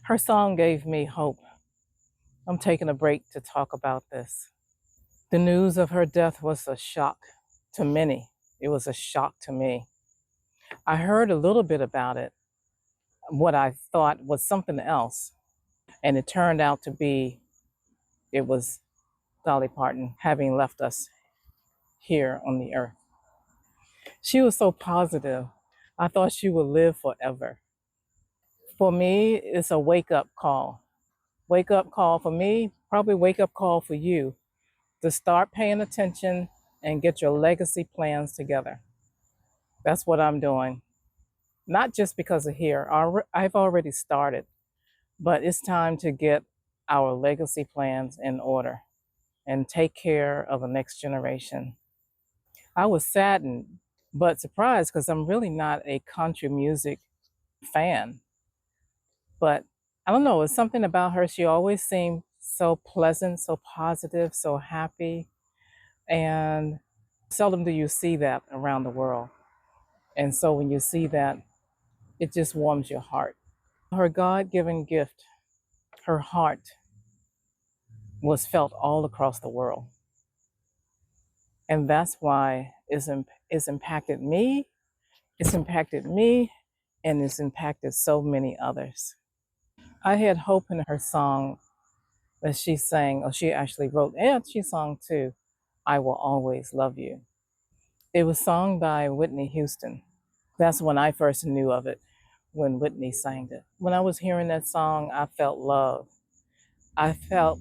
Her song gave me hope. I'm taking a break to talk about this. The news of her death was a shock to many. It was a shock to me. I heard a little bit about it, what I thought was something else, and it turned out to be it was Dolly Parton having left us here on the earth. She was so positive. I thought she would live forever. For me, it's a wake up call. Wake up call for me, probably wake up call for you to start paying attention and get your legacy plans together. That's what I'm doing. Not just because of here, I've already started, but it's time to get our legacy plans in order and take care of the next generation. I was saddened, but surprised because I'm really not a country music fan. But I don't know, it's something about her. She always seemed so pleasant, so positive, so happy. And seldom do you see that around the world. And so when you see that, it just warms your heart. Her God given gift, her heart, was felt all across the world. And that's why it's impacted me. It's impacted me, and it's impacted so many others. I had hope in her song that she sang, or she actually wrote, and she sung too, I Will Always Love You. It was sung by Whitney Houston. That's when I first knew of it, when Whitney sang it. When I was hearing that song, I felt love. I felt,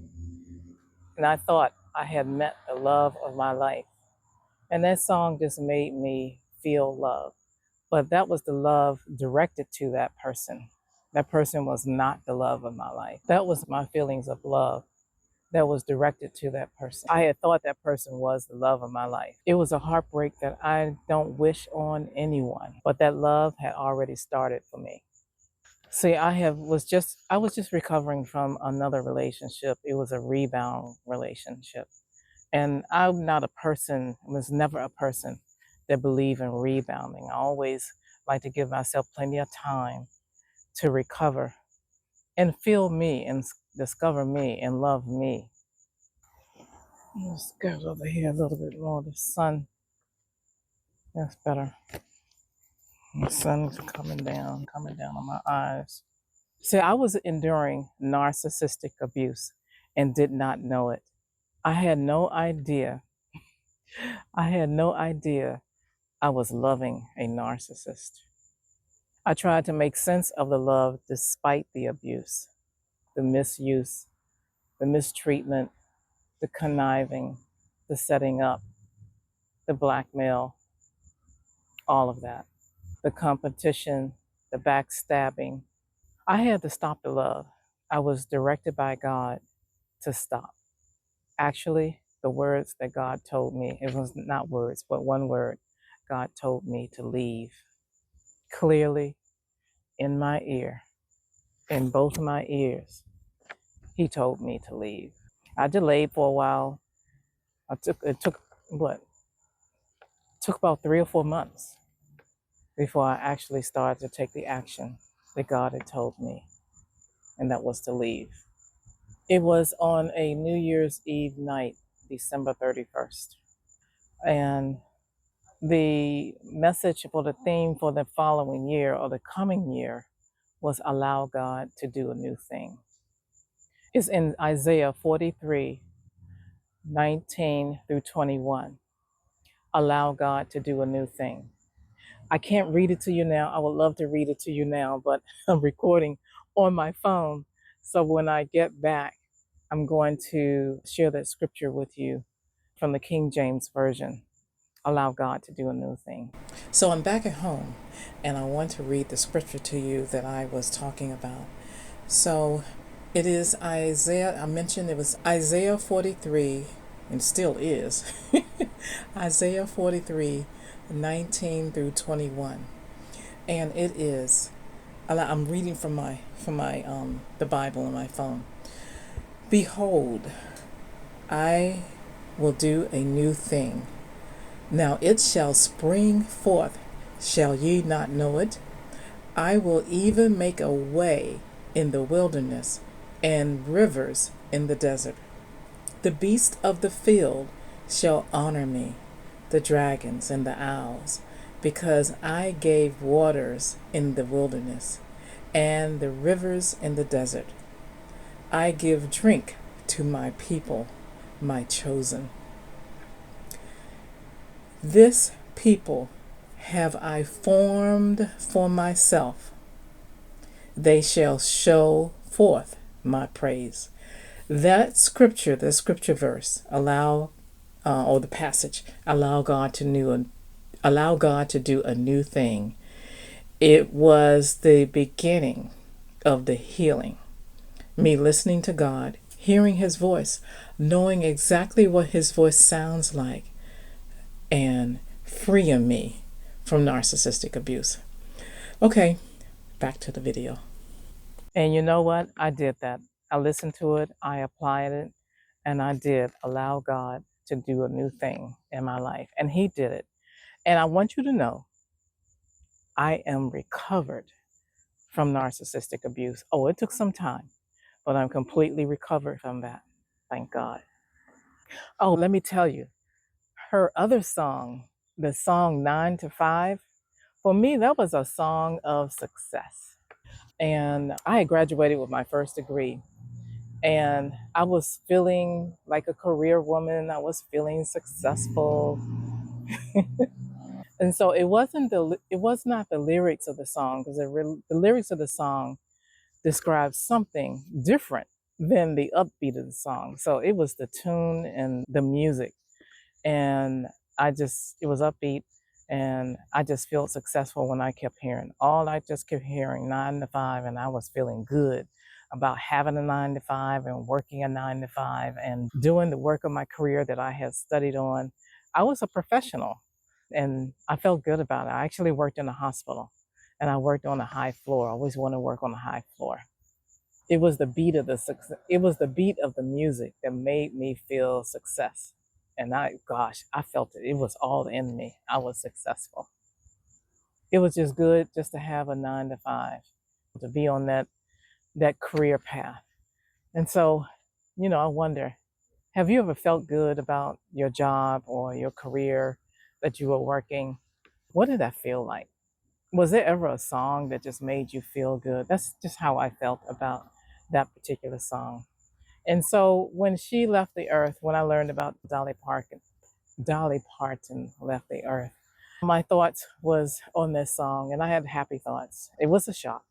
and I thought I had met the love of my life. And that song just made me feel love. But that was the love directed to that person. That person was not the love of my life. That was my feelings of love that was directed to that person. I had thought that person was the love of my life. It was a heartbreak that I don't wish on anyone, but that love had already started for me. See, I was just recovering from another relationship. It was a rebound relationship. And I'm not a person, was never a person that believe in rebounding. I always like to give myself plenty of time to recover and feel me and discover me and love me. Let's go over here a little bit more. The sun, that's better. The sun's coming down on my eyes. See, I was enduring narcissistic abuse and did not know it. I had no idea. I had no idea I was loving a narcissist. I tried to make sense of the love despite the abuse, the misuse, the mistreatment, the conniving, the setting up, the blackmail, all of that, the competition, the backstabbing. I had to stop the love. I was directed by God to stop. Actually, the words that God told me, it was not words, but one word, God told me to leave clearly in my ear, in both of my ears. He told me to leave. I delayed for a while. It took what? Took about 3 or 4 months before I actually started to take the action that God had told me, and that was to leave. It was on a New Year's Eve night, December 31st. And the message for the theme for the following year or the coming year was allow God to do a new thing. It's in Isaiah 43:19-21. Allow God to do a new thing. I can't read it to you now. I would love to read it to you now, but I'm recording on my phone. So when I get back, I'm going to share that scripture with you from the King James Version. Allow God to do a new thing. So I'm back at home, and I want to read the scripture to you that I was talking about. So it is Isaiah, I mentioned it was Isaiah 43, and still is, Isaiah 43:19-21. And it is, I'm reading from the Bible on my phone. Behold, I will do a new thing. Now it shall spring forth. Shall ye not know it? I will even make a way in the wilderness and rivers in the desert. The beasts of the field shall honor me, the dragons and the owls, because I gave waters in the wilderness and the rivers in the desert. I give drink to my people, my chosen. This people have I formed for myself. They shall show forth my praise. That scripture, the scripture verse, or the passage, allow God to do a new thing. It was the beginning of the healing. Me listening to God, hearing His voice, knowing exactly what His voice sounds like, and freeing me from narcissistic abuse. Okay, back to the video. And you know what? I did that. I listened to it, I applied it, and I did allow God to do a new thing in my life. And He did it. And I want you to know I am recovered from narcissistic abuse. Oh, it took some time, but I'm completely recovered from that. Thank God. Oh, let me tell you, her other song, the song 9 to 5, for me, that was a song of success. And I had graduated with my first degree, and I was feeling like a career woman. I was feeling successful. And so it was not the lyrics of the song, because the lyrics of the song describe something different than the upbeat of the song. So it was the tune and the music. And it was upbeat. And I just felt successful when I kept hearing, I just kept hearing 9 to 5. And I was feeling good about having a 9 to 5 and working a 9 to 5 and doing the work of my career that I had studied on. I was a professional and I felt good about it. I actually worked in a hospital and I worked on a high floor. I always wanted to work on a high floor. It was the beat of the success. It was the beat of the music that made me feel success. And I felt it. It was all in me. I was successful. It was just good just to have a 9 to 5, to be on that career path. And so, I wonder, have you ever felt good about your job or your career that you were working? What did that feel like? Was there ever a song that just made you feel good? That's just how I felt about that particular song. And so when she left the earth, when I learned about Dolly Parton left the earth, my thoughts was on this song, and I had happy thoughts. It was a shock,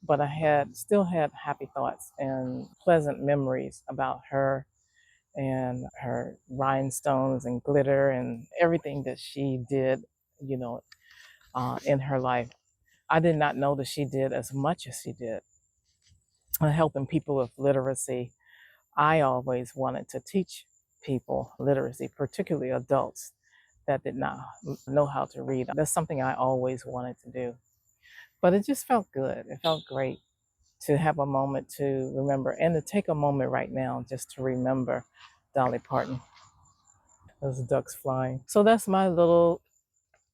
but I still had happy thoughts and pleasant memories about her and her rhinestones and glitter and everything that she did, you know, in her life. I did not know that she did as much as she did, helping people with literacy. I always wanted to teach people literacy, particularly adults that did not know how to read. That's something I always wanted to do. But it just felt good. It felt great to have a moment to remember and to take a moment right now just to remember Dolly Parton. Those ducks flying. So that's my little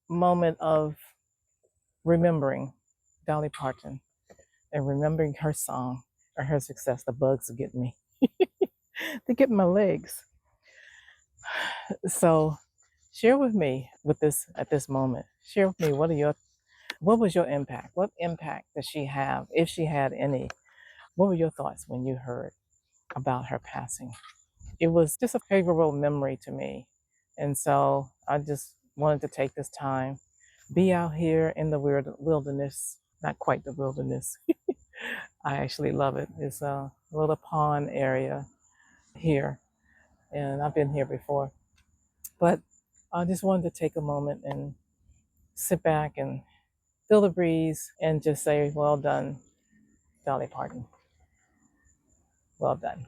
moment of remembering Dolly Parton and remembering her song or her success. The bugs are getting me. They're getting my legs. So share with me with this at this moment. Share with me what was your impact? What impact did she have, if she had any? What were your thoughts when you heard about her passing? It was just a favorable memory to me. And so I just wanted to take this time, be out here in the weird wilderness, not quite the wilderness. I actually love it. It's a little pond area here, and I've been here before. But I just wanted to take a moment and sit back and feel the breeze and just say, well done, Dolly Parton. Well done.